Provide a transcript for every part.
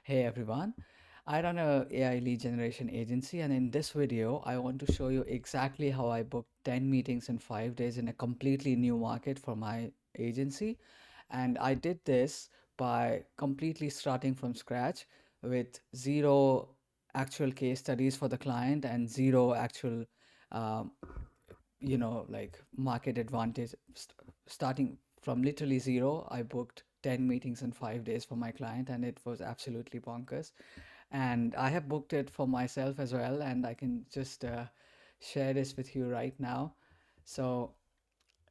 Hey everyone, I run a AI lead generation agency, and in this video, I want to show you exactly how I booked 10 meetings in 5 days in a completely new market for my agency. And I did this by completely starting from scratch with zero actual case studies for the client and zero actual um, like market advantage. Starting from literally zero, I booked 10 meetings in 5 days for my client, and it was absolutely bonkers. And I have booked it for myself as well, and I can just share this with you right now. So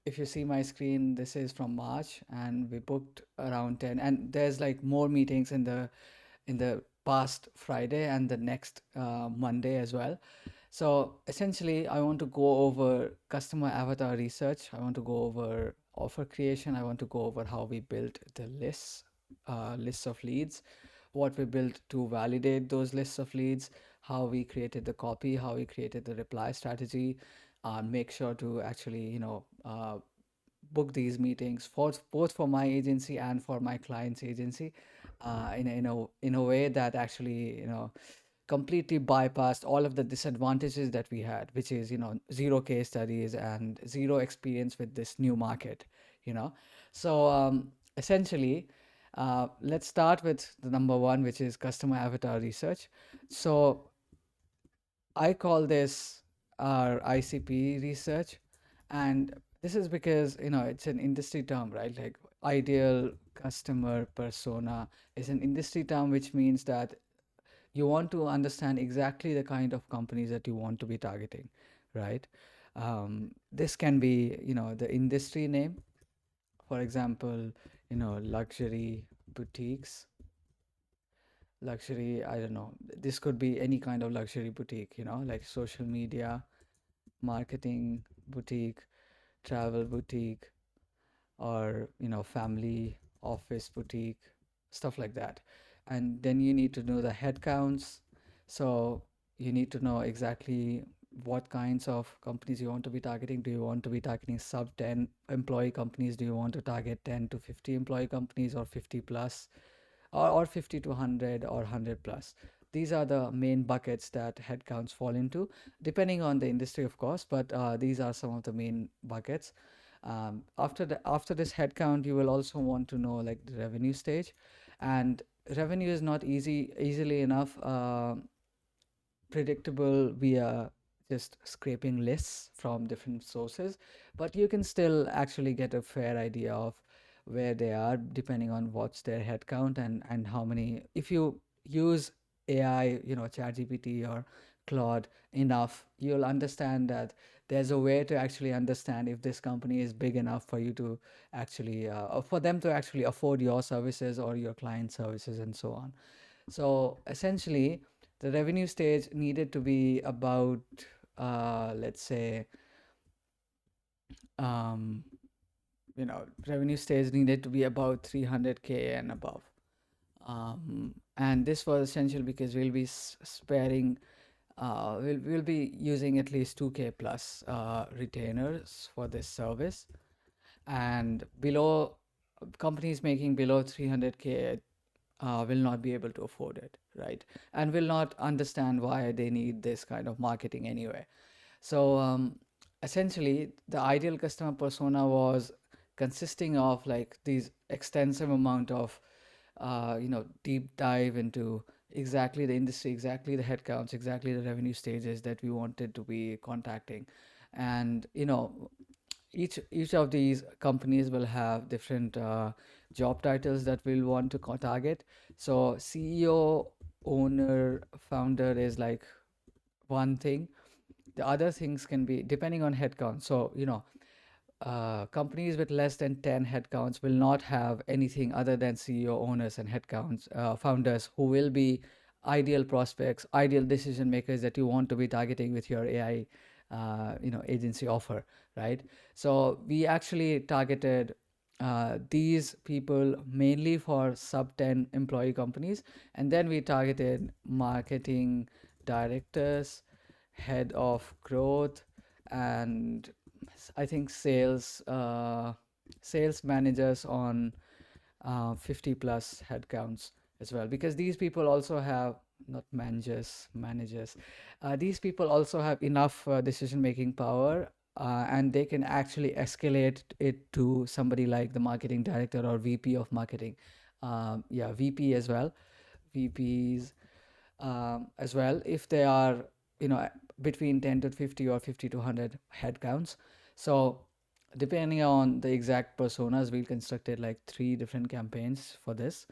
if you see my screen, this is from March, and we booked around 10, and there's like more meetings in the past Friday and the next Monday as well. So essentially, I want to go over customer avatar research. I want to go over offer creation. I want to go over how we built the lists of leads, what we built to validate those lists of leads, how we created the copy, how we created the reply strategy, make sure to actually, book these meetings for both for my agency and for my client's agency, in a way that actually completely bypassed all of the disadvantages that we had, which is zero case studies and zero experience with this new market. You know, so essentially, let's start with the number one, which is customer avatar research. So I call this our ICP research, and this is because it's an industry term, right? Like ideal customer persona is an industry term, which means that you want to understand exactly the kind of companies that you want to be targeting, right? This can be, the industry name, for example, luxury boutiques, luxury, I don't know, this could be any kind of luxury boutique, like social media, marketing boutique, travel boutique, or family office boutique, stuff like that. And then you need to know the headcounts. So you need to know exactly what kinds of companies you want to be targeting. Do you want to be targeting sub 10 employee companies? Do you want to target 10 to 50 employee companies, or 50 plus, or 50 to 100, or 100 plus? These are the main buckets that headcounts fall into, depending on the industry, of course, but these are some of the main buckets. After this headcount, you will also want to know like the revenue stage, and revenue is not easily enough predictable via just scraping lists from different sources, but you can still actually get a fair idea of where they are depending on what's their headcount and how many. If you use AI, ChatGPT or Claude enough, you'll understand that there's a way to actually understand if this company is big enough for you to actually, for them to actually afford your services or your client services and so on. So essentially, the revenue stage needed to be about, let's say, um, revenue stage needed to be about 300K and above. And this was essential because we'll be sparing, we'll be using at least 2K plus retainers for this service. And below, companies making below 300K will not be able to afford it, right? And will not understand why they need this kind of marketing anyway. So essentially, the ideal customer persona was consisting of like these extensive amount of, deep dive into exactly the industry, exactly the headcounts, exactly the revenue stages that we wanted to be contacting, and each of these companies will have different job titles that we'll want to target. So CEO, owner, founder is like one thing. The other things can be depending on headcount. So companies with less than 10 headcounts will not have anything other than CEO, owners, and headcounts, founders, who will be ideal prospects, ideal decision makers that you want to be targeting with your AI, agency offer, right? So we actually targeted these people mainly for sub 10 employee companies, and then we targeted marketing directors, head of growth, and I think sales managers on 50 plus headcounts as well, because these people also have, not managers, these people also have enough decision making power, and they can actually escalate it to somebody like the marketing director or VP of marketing. Yeah, VP as well, VPs as well, if they are, between 10 to 50 or 50 to 100 headcounts. So depending on the exact personas, we constructed like three different campaigns for this.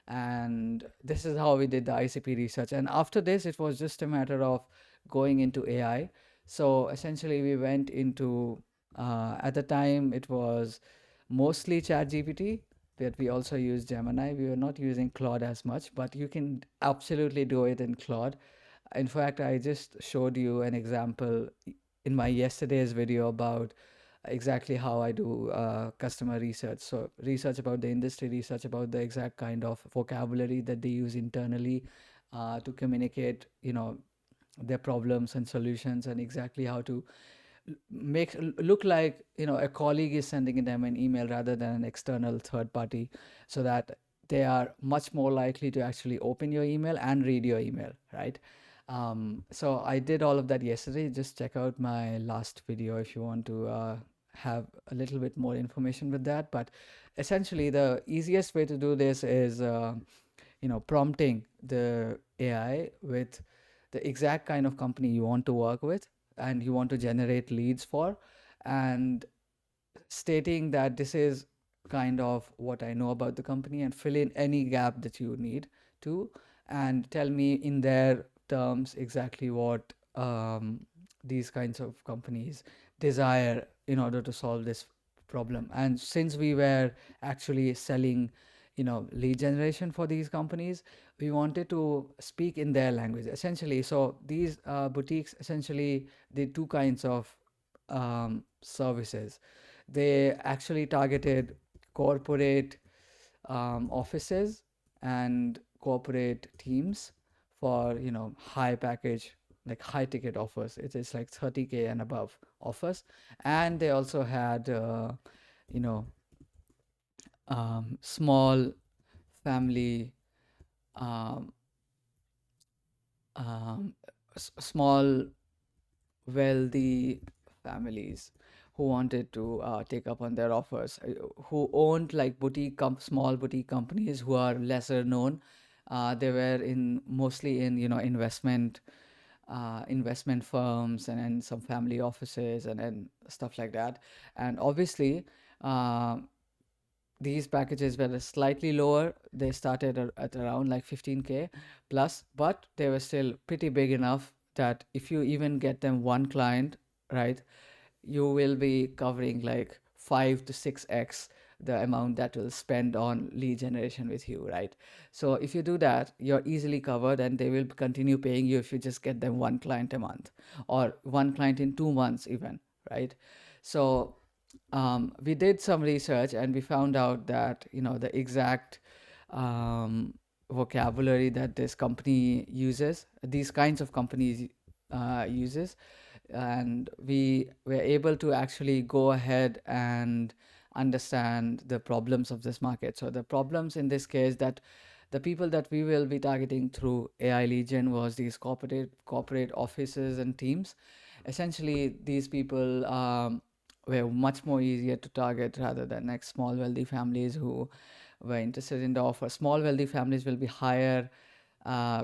And this is how we did the ICP research. And after this, it was just a matter of going into AI. So essentially, we went into, at the time, it was mostly ChatGPT, but we also use Gemini. We were not using Claude as much, but you can absolutely do it in Claude. In fact, I just showed you an example in my yesterday's video about exactly how I do customer research. So research about the industry, research about the exact kind of vocabulary that they use internally to communicate, their problems and solutions, and exactly how to make look like, a colleague is sending them an email rather than an external third party, so that they are much more likely to actually open your email and read your email, right? So I did all of that yesterday. Just check out my last video if you want to have a little bit more information with that. But essentially, the easiest way to do this is prompting the AI with the exact kind of company you want to work with and you want to generate leads for, and stating that this is kind of what I know about the company, and fill in any gap that you need to, and tell me in their terms exactly what these kinds of companies desire in order to solve this problem. And since we were actually selling, lead generation for these companies, we wanted to speak in their language essentially. So these boutiques essentially did two kinds of services. They actually targeted corporate offices and corporate teams for, high package, like high ticket offers. It is like 30K and above offers. And they also had you know small family, um, um, small wealthy families who wanted to take up on their offers, who owned like small boutique companies who are lesser known. They were in mostly in, investment firms, and then some family offices, and then stuff like that. And obviously, uh, these packages were slightly lower. They started at around like 15K plus, but they were still pretty big enough that if you even get them one client, right, you will be covering like 5 to 6x the amount that will spend on lead generation with you, right? So if you do that, you're easily covered, and they will continue paying you if you just get them one client a month, or one client in 2 months even, right? So we did some research, and we found out that, the exact vocabulary that this company uses, these kinds of companies uses, and we were able to actually go ahead and understand the problems of this market. So the problems in this case, that the people that we will be targeting through AI Legion was these corporate offices and teams. Essentially, these people were much more easier to target rather than like small wealthy families who were interested in the offer. Small wealthy families will be higher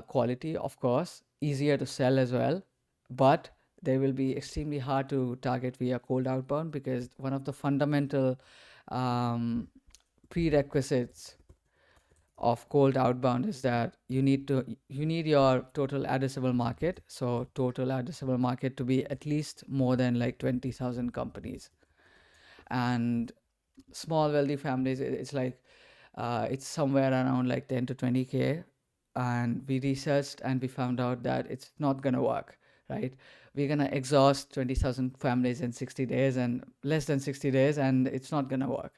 quality, of course, easier to sell as well, but they will be extremely hard to target via cold outbound, because one of the fundamental um, prerequisites of cold outbound is that you need your total addressable market, so total addressable market to be at least more than like 20,000 companies. And small wealthy families, it's like it's somewhere around like 10 to 20K. And we researched and we found out that it's not going to work, right? We're going to exhaust 20,000 families in 60 days, and less than 60 days, and it's not going to work.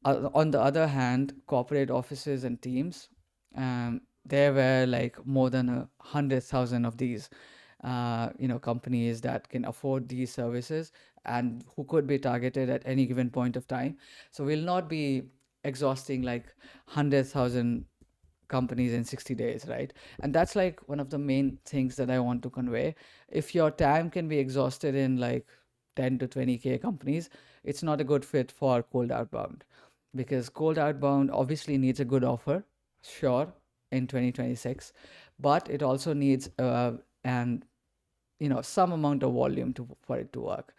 On the other hand, corporate offices and teams, there were like more than 100,000 of these, companies that can afford these services and who could be targeted at any given point of time. So we'll not be exhausting like 100,000 companies in 60 days, right? And that's like one of the main things that I want to convey. If your time can be exhausted in like 10 to 20K companies, it's not a good fit for cold outbound, because cold outbound obviously needs a good offer, sure, in 2026, but it also needs and some amount of volume to for it to work.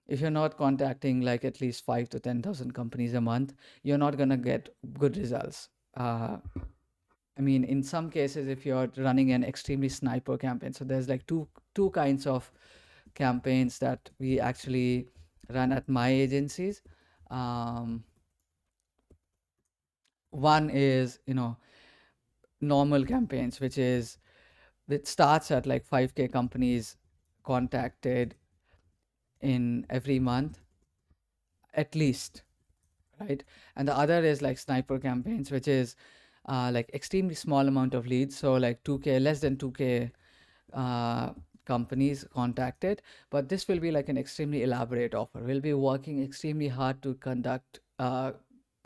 If you're not contacting like at least 5 to 10,000 companies a month, you're not going to get good results. I mean, in some cases, if you're running an extremely sniper campaign, so there's like two kinds of campaigns that we actually run at my agencies. Um, One is, normal campaigns, which is it starts at like 5K companies contacted in every month at least, right? And the other is like sniper campaigns, which is like extremely small amount of leads, so like 2K, less than 2K uh, companies contacted, but this will be like an extremely elaborate offer. We'll be working extremely hard to conduct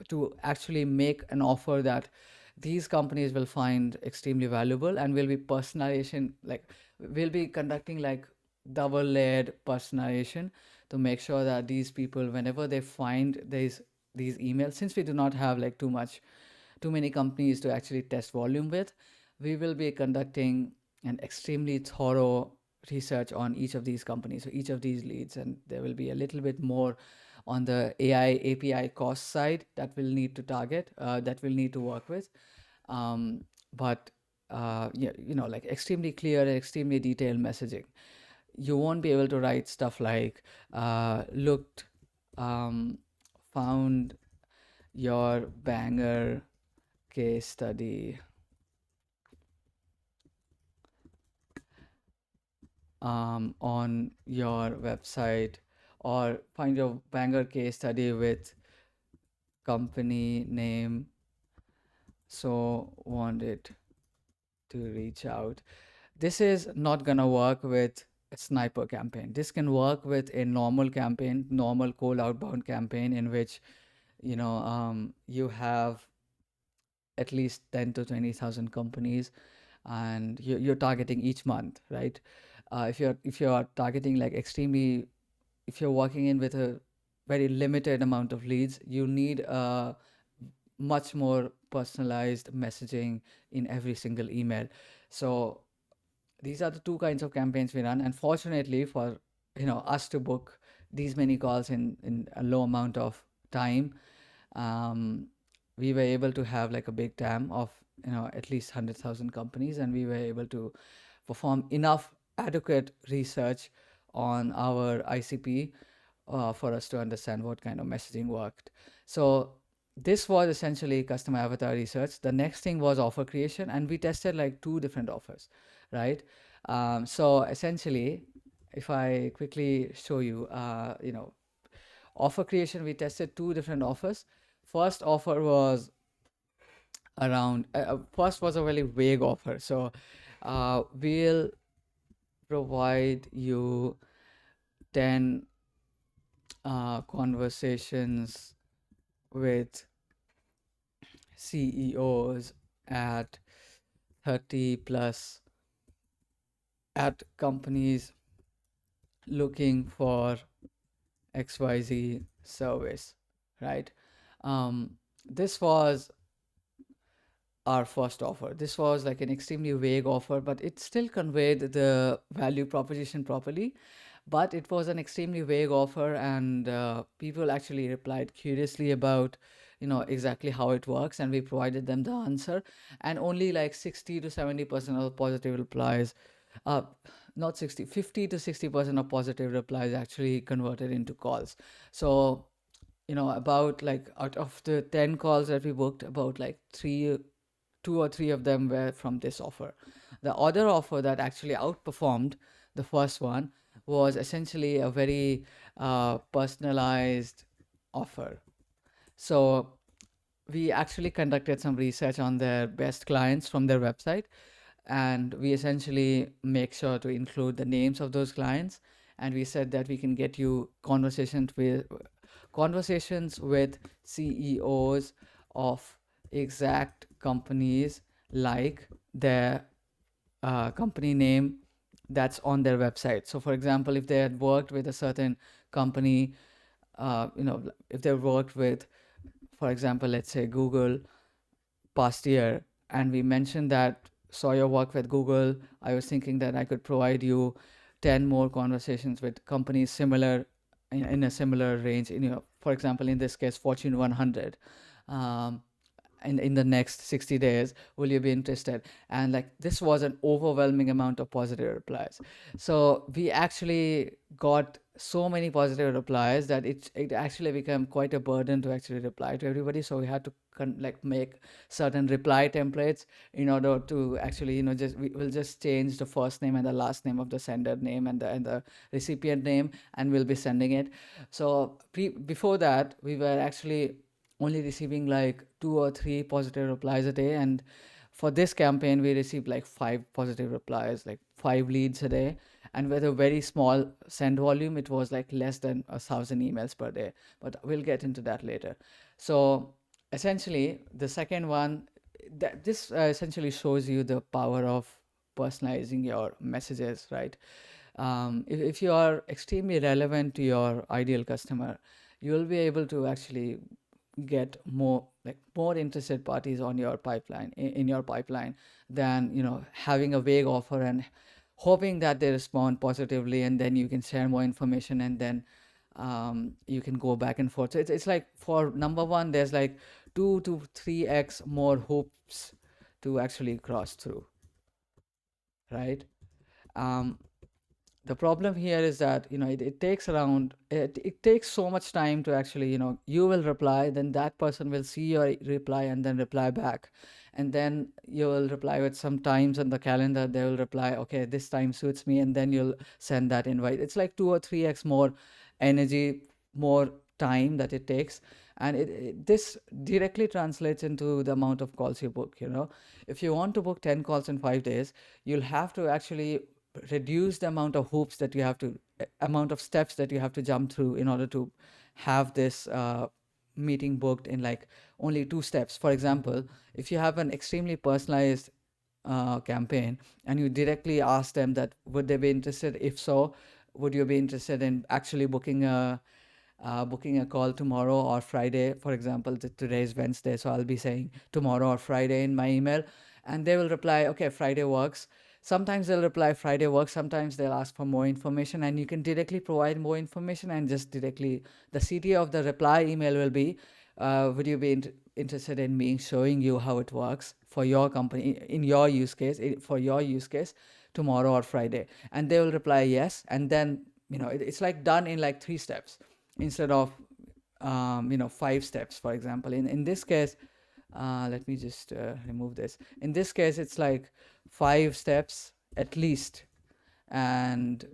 to actually make an offer that these companies will find extremely valuable, and will be personalization, like we'll be conducting like double layered personalization to make sure that these people, whenever they find these emails, since we do not have like too many companies to actually test volume with, we will be conducting an extremely thorough research on each of these companies, so each of these leads, and there will be a little bit more on the AI API cost side that we'll need to target, that we'll need to work with. But yeah, like extremely clear and extremely detailed messaging. You won't be able to write stuff like looked, um, found your banger case study on your website, or find your banger case study with company name, so wanted to reach out. This is not gonna work with a sniper campaign. This can work with a normal campaign, normal cold outbound campaign, in which you have at least 10 to 20,000 companies, and you're targeting each month, right? If you're targeting like extremely, if you're working in with a very limited amount of leads, you need a much more personalized messaging in every single email. So these are the two kinds of campaigns we run, and fortunately for us to book these many calls in a low amount of time, um, we were able to have like a big TAM of at least 100,000 companies, and we were able to perform enough adequate research on our ICP for us to understand what kind of messaging worked. So this was essentially customer avatar research. The next thing was offer creation, and we tested like two different offers, right? So essentially, if I quickly show you, offer creation, we tested two different offers. First offer was first was a very vague offer. So we'll provide you 10 conversations with CEOs at 30 plus, at companies looking for XYZ service, right? This was our first offer. This was like an extremely vague offer, but it still conveyed the value proposition properly. But it was an extremely vague offer, and people actually replied curiously about, exactly how it works, and we provided them the answer. And only like 60 to 70% of positive replies, uh, not 60, 50 to 60% of positive replies actually converted into calls. So about like out of the 10 calls that we booked, about like two or three of them were from this offer. The other offer that actually outperformed the first one was essentially a very personalized offer. So we actually conducted some research on their best clients from their website, and we essentially make sure to include the names of those clients, and we said that we can get you conversations with CEOs of exact companies like their company name that's on their website. So, for example, if they had worked with a certain company, if they worked with, for example, let's say Google past year, and we mentioned that saw your work with Google, I was thinking that I could provide you 10 more conversations with companies similar in a similar range. For example, in this case, Fortune 100. Um, in the next 60 days, will you be interested? And like this was an overwhelming amount of positive replies. So we actually got so many positive replies that it actually became quite a burden to actually reply to everybody. So we had to make certain reply templates in order to actually, just we will just change the first name and the last name of the sender name and the recipient name, and we'll be sending it. So before that, we were actually only receiving like 2 or 3 positive replies a day, and for this campaign we received like 5 positive replies, like 5 leads a day. And with a very small send volume, it was like less than 1,000 emails per day, but we'll get into that later. So essentially the second one, that this essentially shows you the power of personalizing your messages, right? If you are extremely relevant to your ideal customer, you will be able to actually get more interested parties on your pipeline, in your pipeline, than having a vague offer and hoping that they respond positively, and then you can share more information, and then you can go back and forth. So it's like, for number one, there's like 2 to 3x more hoops to actually cross through, right? um, the problem here is that it takes so much time to actually, you will reply, then that person will see your reply and then reply back, and then you will reply with some times on the calendar. They will reply, okay, this time suits me, and then you'll send that invite. It's like 2 or 3x more energy, more time that it takes. And this directly translates into the amount of calls you book. If you want to book 10 calls in 5 days, you'll have to actually reduce the amount of hoops that you have to amount of steps that you have to jump through in order to have this meeting booked in like only 2 steps. For example, if you have an extremely personalized campaign, and you directly ask them that would they be interested, if so, would you be interested in actually booking a call tomorrow or Friday. For example, today is Wednesday, so I'll be saying tomorrow or Friday in my email, and they will reply, okay, Friday works. Sometimes they'll reply Friday works, sometimes they'll ask for more information, and you can directly provide more information, and just directly the CTA of the reply email will be, would you be interested in me showing you how it works for your company, in your use case, for your use case, tomorrow or Friday? And they will reply yes, and then it's like done in like 3 steps instead of 5 steps. For example, in this case, let me just remove this. In this case, it's like 5 steps at least, and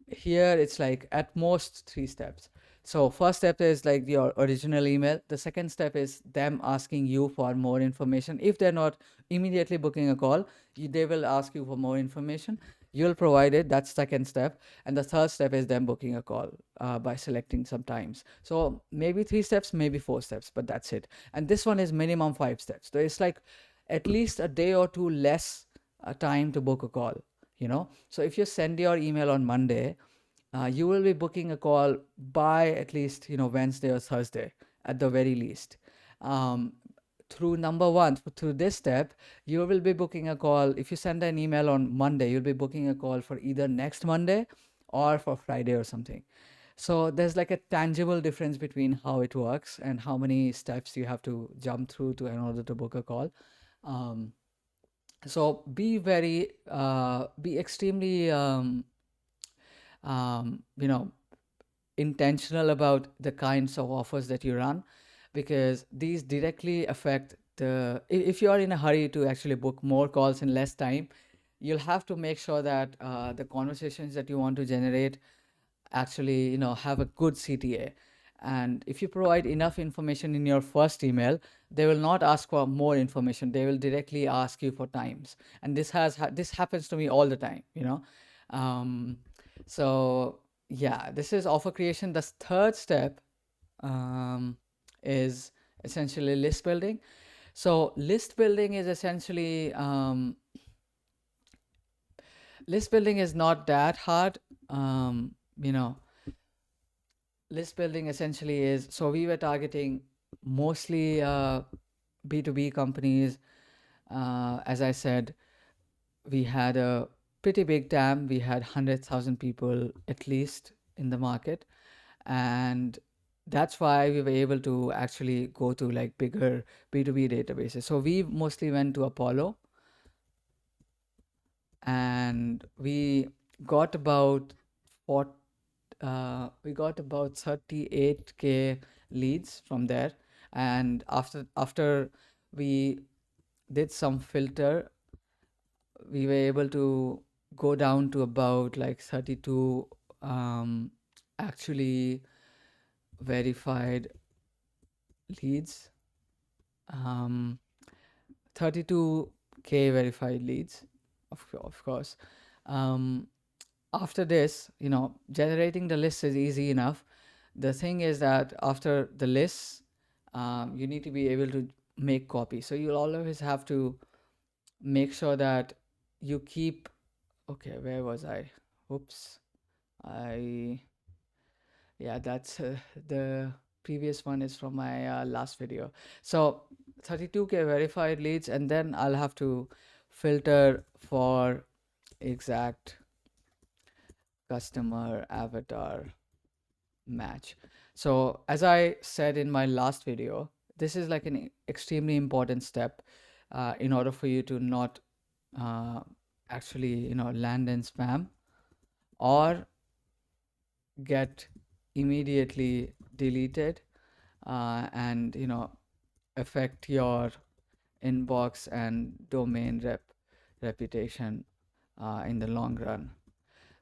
here it's like at most 3 steps. So first step is like your original email. The second step is them asking you for more information. If they're not immediately booking a call, they will ask you for more information. You'll provide it. That's second step. And the third step is them booking a call by selecting some times. So maybe 3 steps, maybe 4 steps, but that's it. And this one is minimum 5 steps. So it's like at least a day or two less time to book a call. So if you send your email on Monday, you will be booking a call by at least Wednesday or Thursday at the very least. um, Through number one, through this step, you will be booking a call. If you send an email on Monday, you'll be booking a call for either next Monday or for Friday or something. So there's like a tangible difference between how it works and how many steps you have to jump through to in order to book a call. um, so be extremely um, you know intentional about the kinds of offers that you run, because these directly affect if you are in a hurry to actually book more calls in less time, you'll have to make sure that the conversations that you want to generate actually have a good CTA. And if you provide enough information in your first email, they will not ask for more information. They will directly ask you for times. And this happens to me all the time. um, so yeah, this is offer creation. The third step um, is essentially list building. So list building is essentially list building is not that hard. You know, list building essentially is, so we were targeting mostly B2B companies. As I said, we had a pretty big TAM. We had 100,000 people at least in the market. And that's why we were able to actually go to like bigger B2B databases. So we mostly went to Apollo, and got about four, we got about 38K leads from there. And after we did some filter, we were able to go down to about like 32 um, actually verified leads, um, 32K verified leads, of course. um, After this, generating the list is easy enough. The thing is that after the lists, you need to be able to make copies. So you'll always have to make sure that you keep. Okay, where was I? Oops. I Yeah, that's the previous one is from my last video. So 32K verified leads, and then I'll have to filter for exact customer avatar match. So as I said in my last video, this is like an extremely important step in order for you to not uh, actually land in spam or get immediately deleted, and affect your inbox and domain reputation in the long run.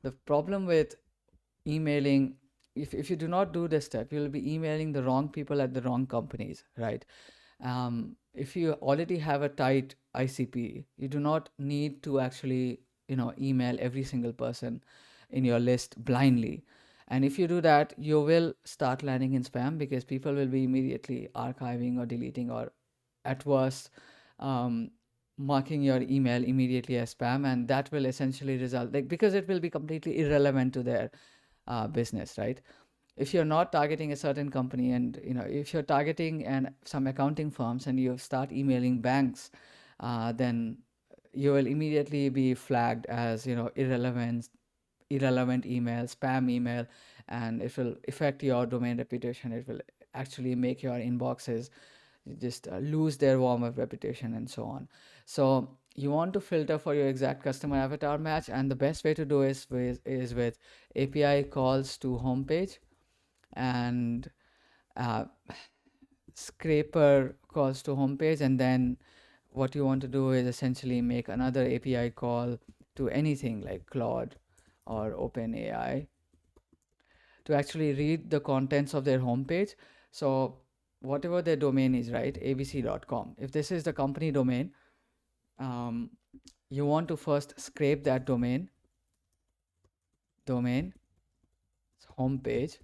The problem with emailing, if you do not do this step, you'll be emailing the wrong people at the wrong companies, right? If you already have a tight ICP, you do not need to actually email every single person in your list blindly. And if you do that, you will start landing in spam because people will be immediately archiving or deleting, or at worst, um, marking your email immediately as spam, and that will essentially result, like, because it will be completely irrelevant to their business, right? If you're not targeting a certain company, and if you're targeting some accounting firms and you start emailing banks, then you will immediately be flagged as irrelevant email, spam email, and it will affect your domain reputation. It will actually make your inboxes just lose their warm up reputation and so on. So you want to filter for your exact customer avatar match, and the best way to do is with API calls to homepage, and uh, scraper calls to homepage, and then what you want to do is essentially make another API call to anything like Claude or OpenAI to actually read the contents of their homepage. So whatever their domain is, right, abc.com, if this is the company um, you want to first scrape that domain homepage,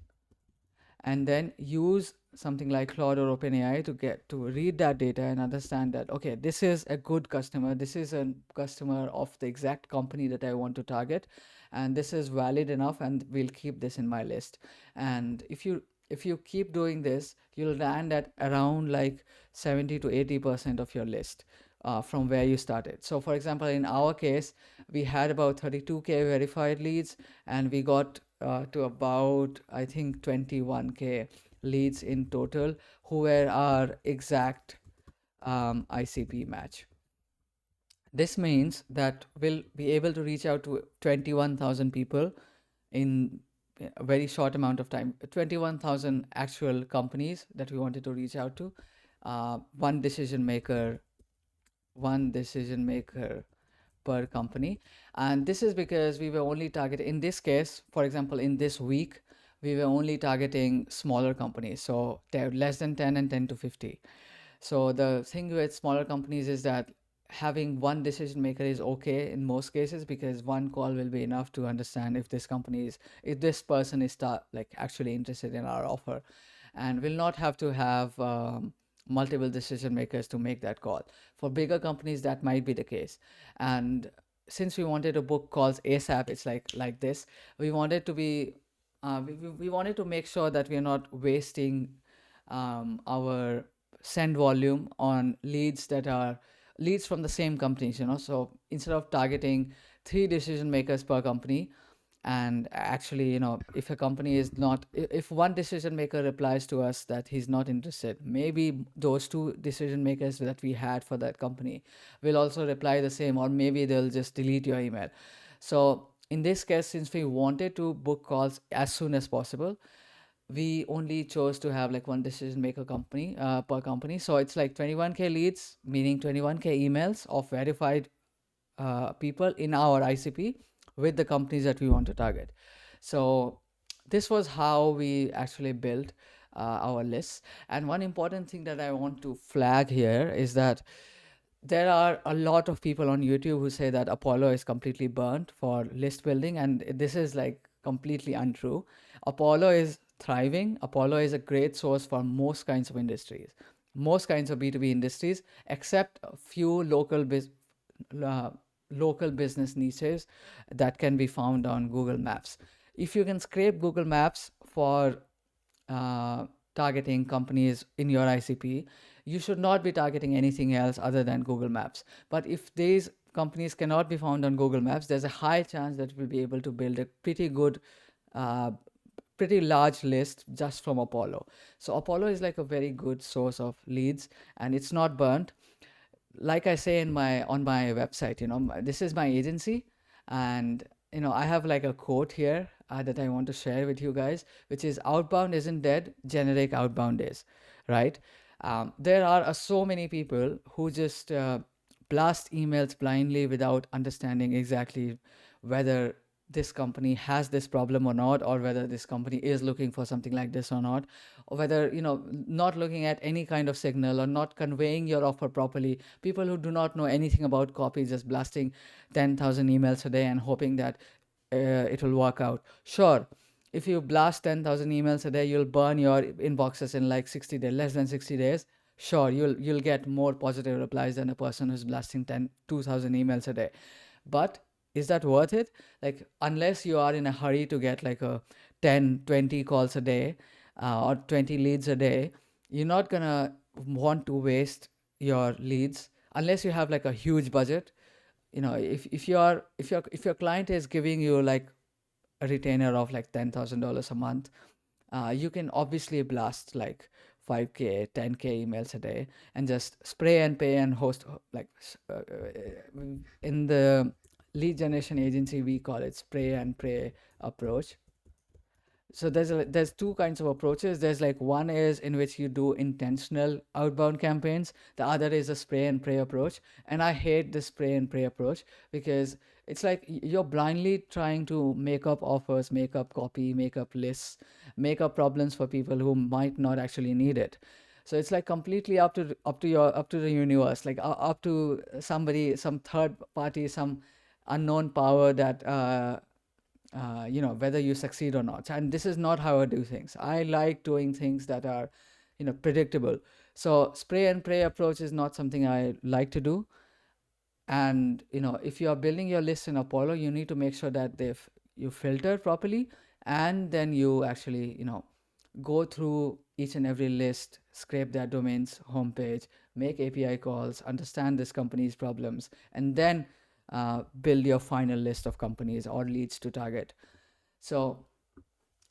and then use something like Claude or OpenAI to get to read that data and understand that, okay, this is a good customer, this is a customer of the exact company that I want to target, and this is valid enough, and we'll keep this in my list. And if you keep doing this, you'll land at around like 70 to 80% of your list from where you started. So for example, in our case, we had about 32K verified leads, and we got to about, I think, 21K leads in total, who were our exact ICP match. This means that we'll be able to reach out to 21,000 people in a very short amount of time. 21,000 actual companies that we wanted to reach out to. One decision maker, one decision maker per company. And this is because we were only targeting, in this case, for example, in this week, we were only targeting smaller companies. So they're less than 10 and 10 to 50. So the thing with smaller companies is that having one decision maker is okay in most cases, because one call will be enough to understand if this person is like actually interested in our offer, and will not have to have multiple decision makers to make that call. For bigger companies, that might be the case. And since we wanted to book calls ASAP, it's like this. We wanted to be, we wanted to make sure that we are not wasting our send volume on leads that are leads from the same companies. So instead of targeting three decision makers per company, and actually, if a company is not, if one decision maker replies to us that he's not interested, maybe those two decision makers that we had for that company will also reply the same, or maybe they'll just delete your email. So in this case, since we wanted to book calls as soon as possible, we only chose to have like one decision maker company per company. So it's like 21K leads, meaning 21K emails of verified people in our ICP with the companies that we want to target. So this was how we actually built our lists. And one important thing that I want to flag here is that there are a lot of people on YouTube who say that Apollo is completely burnt for list building, and this is like completely untrue. Apollo is thriving. Apollo is a great source for most kinds of industries, most kinds of B2B industries, except a few uh, local business niches that can be found on Google Maps. If you can scrape Google Maps for uh, targeting companies in your ICP, you should not be targeting anything else other than Google Maps. But if these companies cannot be found on Google Maps, there's a high chance that we'll be able to build a pretty good, uh, pretty large list just from Apollo. So Apollo is like a very good source of leads, and it's not burnt. Like I say in my on my website, this is my agency, and I have like a quote here that I want to share with you guys, which is, outbound isn't dead, generic outbound is, right? There are so many people who just blast emails blindly without understanding exactly whether this company has this problem or not, or whether this company is looking for something like this or not, or whether, not looking at any kind of signal or not conveying your offer properly. People who do not know anything about copy, just blasting 10,000 emails a day and hoping that it will work out. Sure, if you blast 10,000 emails a day, you'll burn your inboxes in like 60 days, less than 60 days. Sure, you'll get more positive replies than a person who's blasting 2,000 emails a day. But is that worth it? Like, unless you are in a hurry to get like a 10, 20 calls a day, or 20 leads a day, you're not gonna want to waste your leads unless you have like a huge budget. If your client is giving you like a retainer of like $10,000 a month, you can obviously blast like 5K, 10K emails a day and just spray and pay and host, like, in the lead generation agency, we call it spray and pray approach. So there's two kinds of approaches. There's like, one is in which you do intentional outbound campaigns, the other is a spray and pray approach. And I hate the spray and pray approach, because it's like you're blindly trying to make up offers, make up copy, make up lists, make up problems for people who might not actually need it. So it's like completely up to the universe, like up to somebody, some third party, some unknown power that whether you succeed or not. And this is not how I do things. I like doing things that are predictable. So spray and pray approach is not something I like to do. And if you are building your list in Apollo, you need to make sure that you filter properly, and then you actually go through each and every list, scrape their domains homepage, make API calls, understand this company's problems, and then build your final list of companies or leads to target. So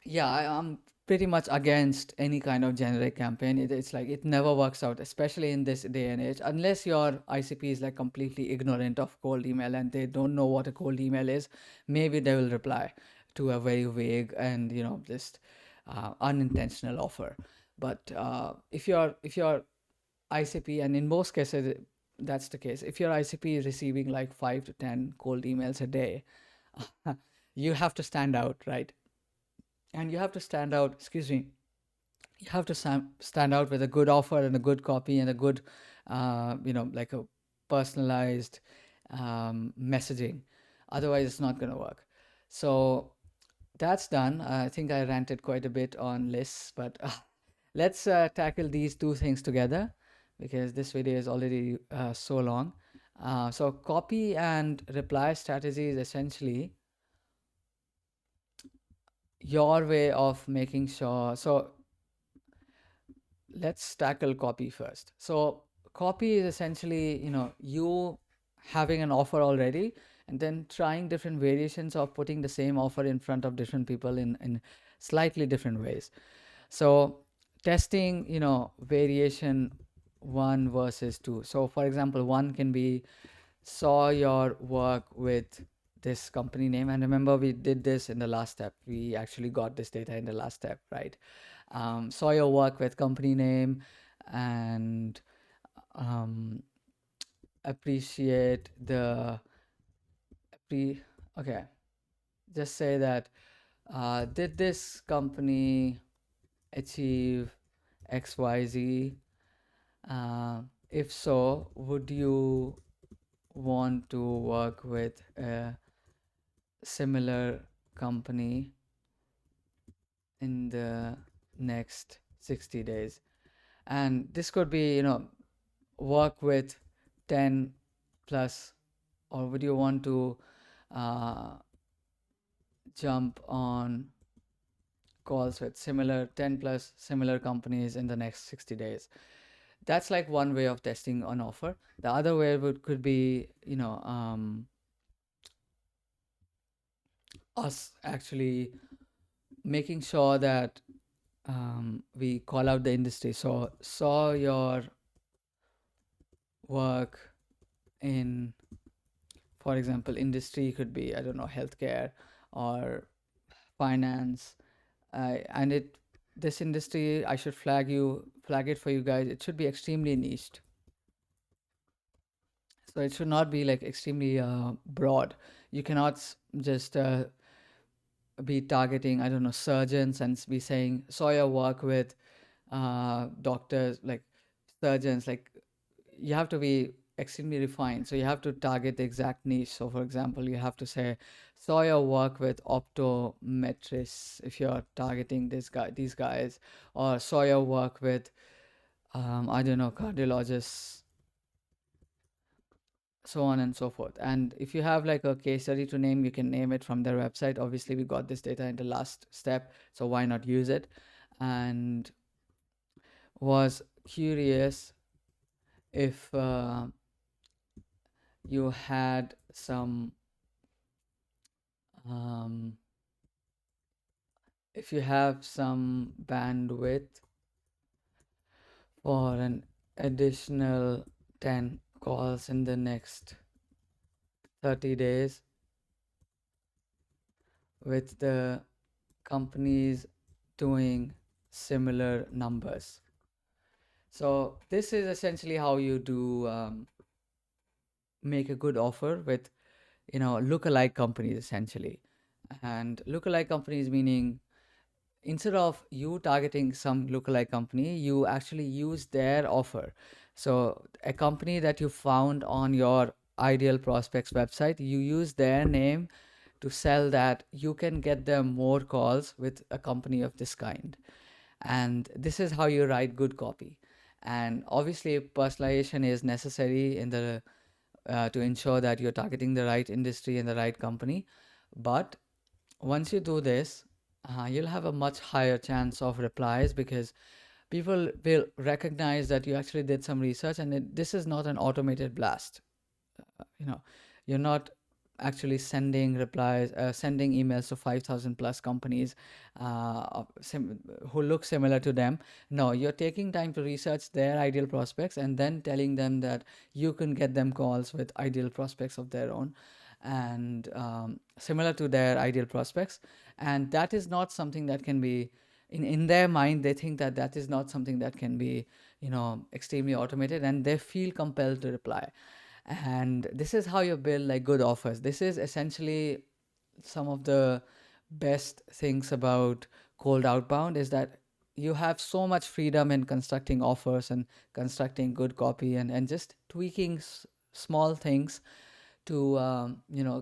yeah, I'm pretty much against any kind of generic campaign. It's like it never works out, especially in this day and age, unless your ICP is like completely ignorant of cold email and they don't know what a cold email is. Maybe they will reply to a very vague and just unintentional offer. But if your ICP, and in most cases that's the case, if your ICP is receiving like 5 to 10 cold emails a day, you have to stand out, right? And you have to stand out, excuse me, you have to stand out with a good offer and a good copy and a good like a personalized messaging. Otherwise it's not going to work. So that's done. I think I ranted quite a bit on lists, but let's tackle these two things together. because this video is already so long. So copy and reply strategy is essentially your way of making sure. So let's tackle copy first. So copy is essentially, you having an offer already and then trying different variations of putting the same offer in front of different people in slightly different ways. So testing, variation one versus two. So for example, one can be saw your work with this company name, and remember we did this in the last step, we actually got this data in the last step, right? Saw your work with company name and um, appreciate the okay, just say that did this company achieve XYZ? If so, would you want to work with a similar company in the next 60 days? And this could be, work with 10 plus, or would you want to uh, jump on calls with similar 10 plus similar companies in the next 60 days? That's like one way of testing an offer. The other way could be, us actually making sure that we call out the industry. So saw your work in, for example, industry could be, I don't know, healthcare or finance, and this industry, I should flag it for you guys, it should be extremely niched. So it should not be like extremely broad. You cannot just be targeting, I don't know, surgeons and be saying saw your work with doctors, like surgeons. Like, you have to be extremely refined, so you have to target the exact niche. So for example, you have to say saw your work with optometrists if you're targeting these guys, or saw your work with I don't know, cardiologists, so on and so forth. And if you have like a case study to name, you can name it from their website. Obviously, we got this data in the last step, so why not use it? And was curious if you had some um, if you have some bandwidth for an additional 10 calls in the next 30 days with the companies doing similar numbers. So this is essentially how you do make a good offer with, lookalike companies essentially. And lookalike companies meaning, instead of you targeting some lookalike company, you actually use their offer. So a company that you found on your ideal prospects website, you use their name to sell that you can get them more calls with a company of this kind. And this is how you write good copy. And obviously personalization is necessary in the to ensure that you're targeting the right industry and the right company. But once you do this, you'll have a much higher chance of replies, because people will recognize that you actually did some research, and this is not an automated blast. You know, you're not actually sending replies, sending emails to 5,000 plus companies who look similar to them. No, you're taking time to research their ideal prospects and then telling them that you can get them calls with ideal prospects of their own, and similar to their ideal prospects. And that is not something that can be, in their mind, they think that that is not something that can be, extremely automated, and they feel compelled to reply. And this is how you build like good offers. This is essentially some of the best things about cold outbound, is that you have so much freedom in constructing offers and constructing good copy, and just tweaking small things to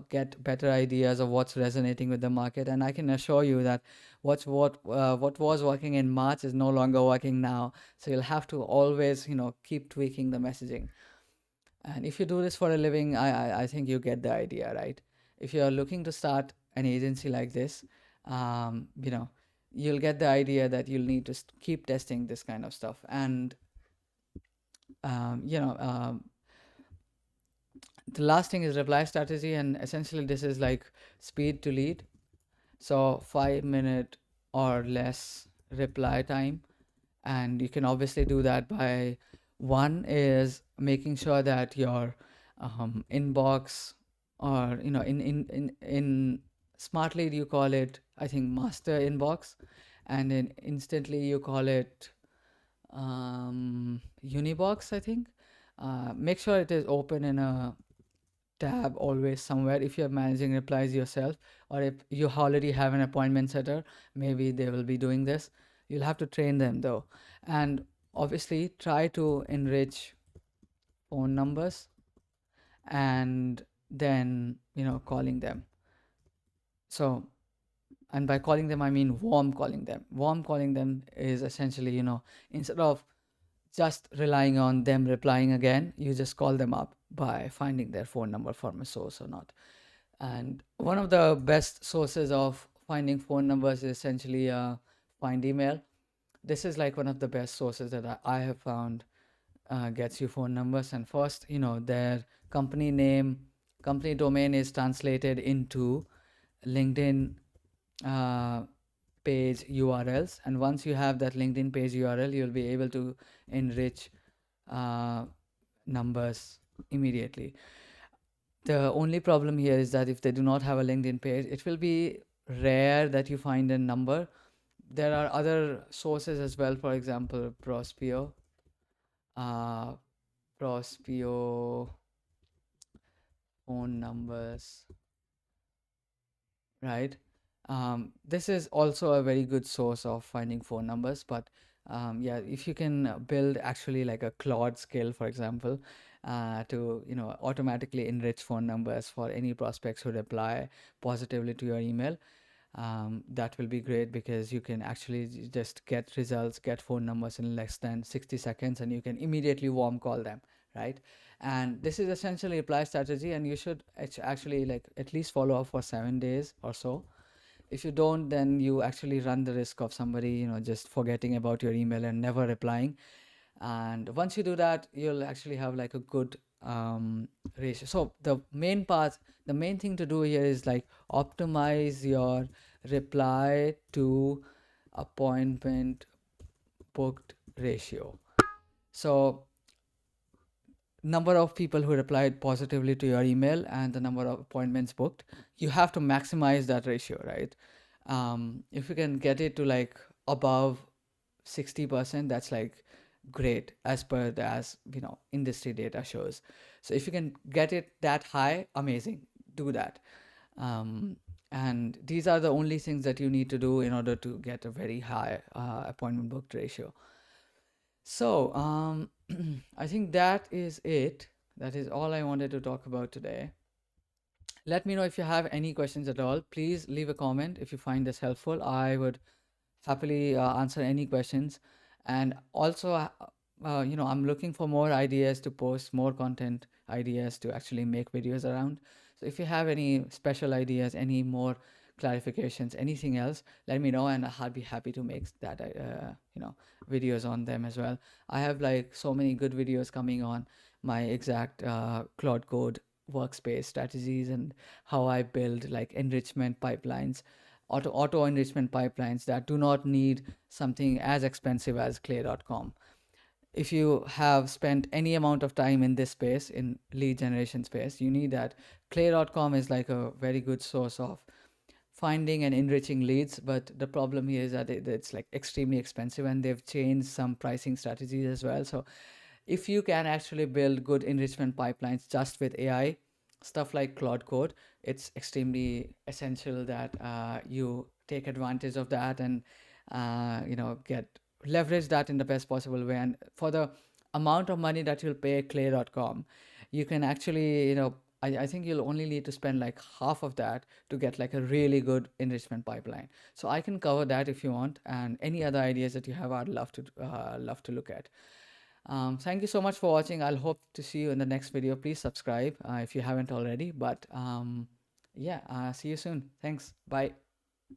get better ideas of what's resonating with the market. And I can assure you that what was working in March is no longer working now. So you'll have to always keep tweaking the messaging. And if you do this for a living, I think you get the idea, right? If you're looking to start an agency like this, um, you know you'll get the idea that you'll need to keep testing this kind of stuff. And um, you know um, the last thing is reply strategy, and essentially this is like speed to lead. So 5 minute or less reply time. And you can obviously do that by, one is making sure that your inbox, or in smartly you call it, I think, master inbox, and in instantly you call it unibox, I think. Make sure it is open in a tab always somewhere if you're managing replies yourself, or if you already have an appointment setter, maybe they will be doing this. You'll have to train them though. And obviously try to enrich phone numbers, and then calling them. So, and by calling them I mean warm calling them. Warm calling them is essentially, instead of just relying on them replying again, you just call them up by finding their phone number from a source or not. And one of the best sources of finding phone numbers is essentially Find Email. This is like one of the best sources that I have found, gets you phone numbers. And first, their company name, company domain is translated into LinkedIn uh, page URLs. And once you have that LinkedIn page URL, you'll be able to enrich uh, numbers immediately. The only problem here is that if they do not have a LinkedIn page, it will be rare that you find a number. There are other sources as well, for example, uh, Prospeo phone numbers, right? This is also a very good source of finding phone numbers, but yeah, if you can build actually like a Claude skill, for example, to automatically enrich phone numbers for any prospects who reply positively to your email, that will be great, because you can actually just get results, get phone numbers in less than 60 seconds, and you can immediately warm call them, right? And this is essentially reply strategy, and you should actually like at least follow up for 7 days or so. If you don't, then you actually run the risk of somebody just forgetting about your email and never replying. And once you do that, you'll actually have like a good ratio. So the main thing to do here is like optimize your reply to appointment booked ratio. So number of people who replied positively to your email and the number of appointments booked, you have to maximize that ratio, right? If you can get it to like above 60%, that's like great, as per the as industry data shows. So if you can get it that high, amazing, do that. um, and these are the only things that you need to do in order to get a very high appointment booked ratio. So I think that is it. That is all I wanted to talk about today. Let me know if you have any questions at all. Please leave a comment if you find this helpful. I would happily answer any questions. And also, I'm looking for more ideas to post, more content ideas to actually make videos around. So if you have any special ideas, any more clarifications, anything else, let me know, and I'll be happy to make that videos on them as well. I have like so many good videos coming on my exact Claude Code workspace strategies, and how I build like enrichment pipelines, auto enrichment pipelines that do not need something as expensive as clay.com. If you have spent any amount of time in this space, in lead generation space, you need that. Clay.com is like a very good source of finding and enriching leads, but the problem here is that it's like extremely expensive, and they've changed some pricing strategies as well. So if you can actually build good enrichment pipelines just with AI, stuff like Claude Code, it's extremely essential that you take advantage of that, and get leverage that in the best possible way. And for the amount of money that you'll pay Clay.com, you can actually I think you'll only need to spend like half of that to get like a really good enrichment pipeline. So I can cover that if you want, and any other ideas that you have, I'd love to look at. Thank you so much for watching. I'll hope to see you in the next video. Please subscribe if you haven't already. But yeah, see you soon. Thanks. Bye.